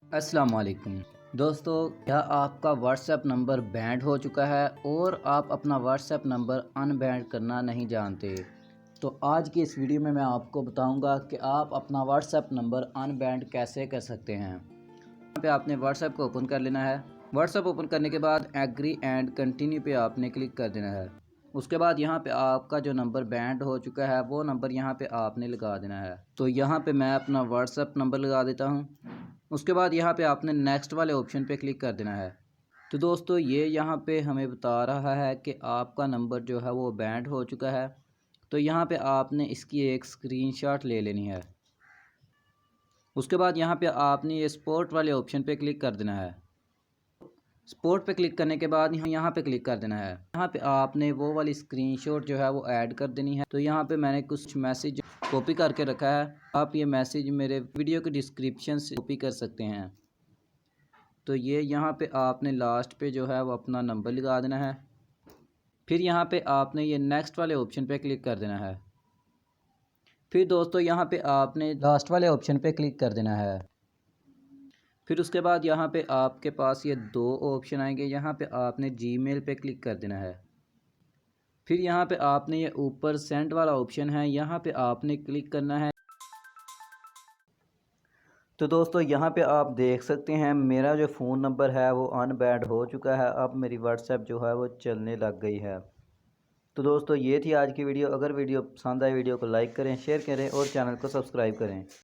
अस्सलाम वालेकुम दोस्तों, क्या आपका व्हाट्सएप नंबर बैंड हो चुका है और आप अपना व्हाट्सएप नंबर अनबैंड करना नहीं जानते? तो आज की इस वीडियो में मैं आपको बताऊंगा कि आप अपना व्हाट्सएप नंबर अनबैंड कैसे कर सकते हैं। यहाँ पे आपने व्हाट्सएप को ओपन कर लेना है। व्हाट्सएप ओपन करने के बाद एग्री एंड कंटिन्यू पे आपने क्लिक कर देना है। उसके बाद यहाँ पे आपका जो नंबर बैंड हो चुका है वो नंबर यहाँ पे आपने लगा देना है। तो यहाँ पे मैं अपना व्हाट्सएप नंबर लगा देता हूँ। उसके बाद यहाँ पे आपने नेक्स्ट वाले ऑप्शन पे क्लिक कर देना है। तो दोस्तों ये यहाँ पे हमें बता रहा है कि आपका नंबर जो है वो बैंड हो चुका है। तो यहाँ पे आपने इसकी एक स्क्रीनशॉट ले लेनी है। उसके बाद यहाँ पे आपने ये स्पोर्ट वाले ऑप्शन पे क्लिक कर देना है। स्पोर्ट पे क्लिक करने के बाद यहाँ पे क्लिक कर देना है। यहाँ पे आपने वो वाली स्क्रीनशॉट जो है वो ऐड कर देनी है। तो यहाँ पे मैंने कुछ मैसेज कॉपी करके रखा है। आप ये मैसेज मेरे वीडियो के डिस्क्रिप्शन से कॉपी कर सकते हैं। तो ये यहाँ पे आपने लास्ट पे जो है वो अपना नंबर लगा देना है। फिर यहाँ पे आपने ये नेक्स्ट वाले ऑप्शन पे क्लिक कर देना है। फिर दोस्तों यहाँ पे आपने लास्ट वाले ऑप्शन पे क्लिक कर देना है। फिर उसके बाद यहाँ पे आपके पास ये दो ऑप्शन आएंगे। यहाँ पे आपने जीमेल पे क्लिक कर देना है। फिर यहाँ पे आपने ये ऊपर सेंड वाला ऑप्शन है, यहाँ पे आपने क्लिक करना है। तो दोस्तों यहाँ पे आप देख सकते हैं मेरा जो फ़ोन नंबर है वो अनबैंड हो चुका है। अब मेरी व्हाट्सएप जो है वो चलने लग गई है। तो दोस्तों ये थी आज की वीडियो। अगर वीडियो पसंद आए वीडियो को लाइक करें, शेयर करें और चैनल को सब्सक्राइब करें।